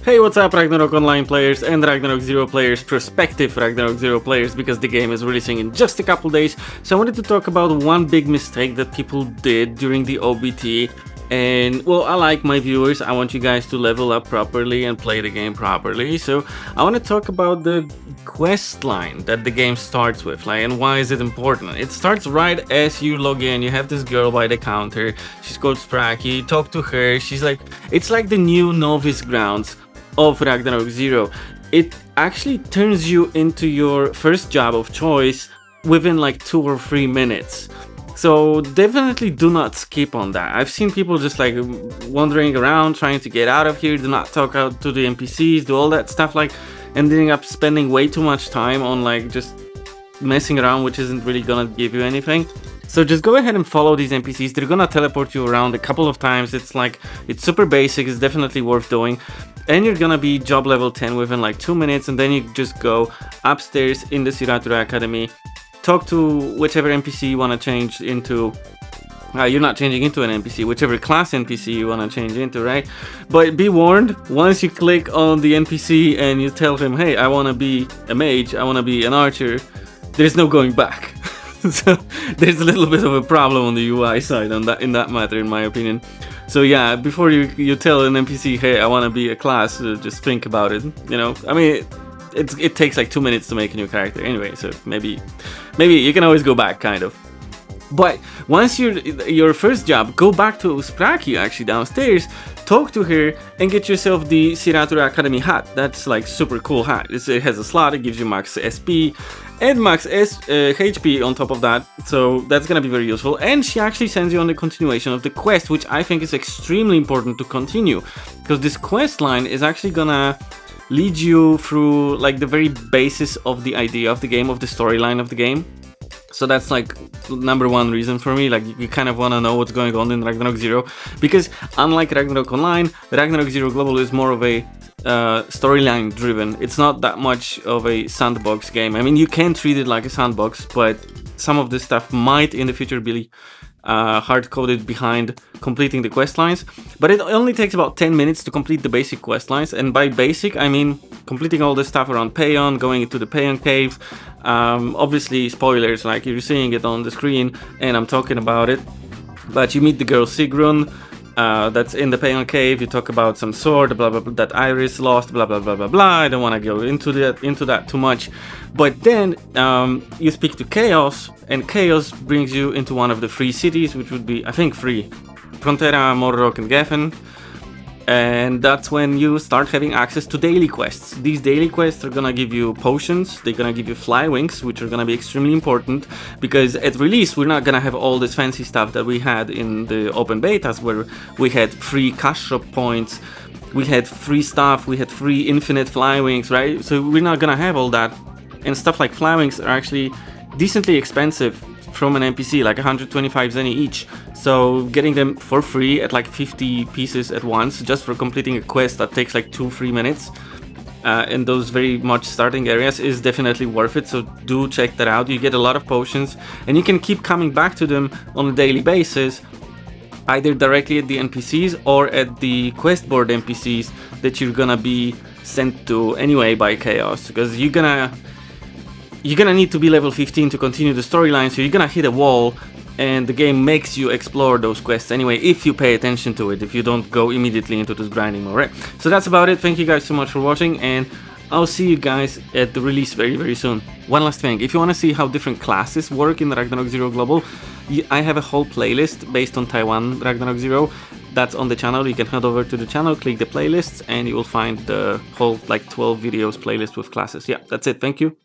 Hey, what's up, Ragnarok Online players and Ragnarok Zero players, prospective Ragnarok Zero players, because the game is releasing in just a couple days. So I wanted to talk about one big mistake that people did during the OBT. And, well, I like my viewers, I want you guys to level up properly and play the game properly. So I want to talk about the quest line that the game starts with, like, and why is it important. It starts right as you log in. You have this girl by the counter, she's called Spracky. Talk to her, she's like, it's like the new novice grounds of Ragnarok Zero. It actually turns you into your first job of choice within like 2 or 3 minutes. So definitely do not skip on that. I've seen people just like wandering around trying to get out of here, do not talk out to the NPCs, do all that stuff, like ending up spending way too much time on like just messing around, which isn't really gonna give you anything. So just go ahead and follow these NPCs. They're gonna teleport you around a couple of times. It's super basic, it's definitely worth doing. And you're gonna be job level 10 within like 2 minutes, and then you just go upstairs in the Siratura Academy, talk to whichever NPC you want to change into. You're not changing into an NPC, whichever class NPC you want to change into, right? But be warned, once you click on the NPC and you tell him, hey, I want to be a mage, I want to be an archer, there's no going back. So there's a little bit of a problem on the UI side on that, in that matter, in my opinion. So yeah, before you tell an NPC, hey, I want to be a class, just think about it, you know? I mean, it takes like 2 minutes to make a new character anyway, so maybe you can always go back, kind of. But once your first job, go back to Spracky actually downstairs, talk to her, and get yourself the Siratura Academy hat. That's like super cool hat. It has a slot, it gives you max SP and max HP on top of that, so that's gonna be very useful. And she actually sends you on the continuation of the quest, which I think is extremely important to continue, because this quest line is actually gonna lead you through like the very basis of the idea of the game, of the storyline of the game. So that's like number one reason for me, like you kind of want to know what's going on in Ragnarok Zero, because unlike Ragnarok Online, Ragnarok Zero Global is more of a storyline driven. It's not that much of a sandbox game. I mean, you can treat it like a sandbox, but some of this stuff might in the future be hard-coded behind completing the quest lines. But it only takes about 10 minutes to complete the basic quest lines, and by basic I mean completing all the stuff around Payon, going into the Payon cave. Obviously spoilers, like you're seeing it on the screen and I'm talking about it, but you meet the girl Sigrun, that's in the Payon cave. You talk about some sword, blah blah blah, that Iris lost, blah blah blah blah blah. I don't want to go into that too much. But then you speak to Chaos, and Chaos brings you into one of the 3 cities, which would be, I think, 3: Frontera, Morrock, and Geffen. And that's when you start having access to daily quests. These daily quests are gonna give you potions, they're gonna give you fly wings, which are gonna be extremely important, because at release we're not gonna have all this fancy stuff that we had in the open betas, where we had free cash shop points, we had free stuff, we had free infinite fly wings, right? So we're not gonna have all that. And stuff like fly wings are actually decently expensive from an NPC, like 125 zeni each. So getting them for free at like 50 pieces at once, just for completing a quest that takes like 2-3 minutes in those very much starting areas, is definitely worth it. So do check that out. You get a lot of potions, and you can keep coming back to them on a daily basis, either directly at the NPCs or at the quest board NPCs that you're gonna be sent to anyway by Chaos, because you're gonna need to be level 15 to continue the storyline, so you're gonna hit a wall, and the game makes you explore those quests anyway, if you pay attention to it, if you don't go immediately into this grinding mode, right? So that's about it. Thank you guys so much for watching, and I'll see you guys at the release very, very soon. One last thing, if you want to see how different classes work in Ragnarok Zero Global, I have a whole playlist based on Taiwan Ragnarok Zero. That's on the channel. You can head over to the channel, click the playlists, and you will find the whole like 12 videos playlist with classes. Yeah, that's it. Thank you.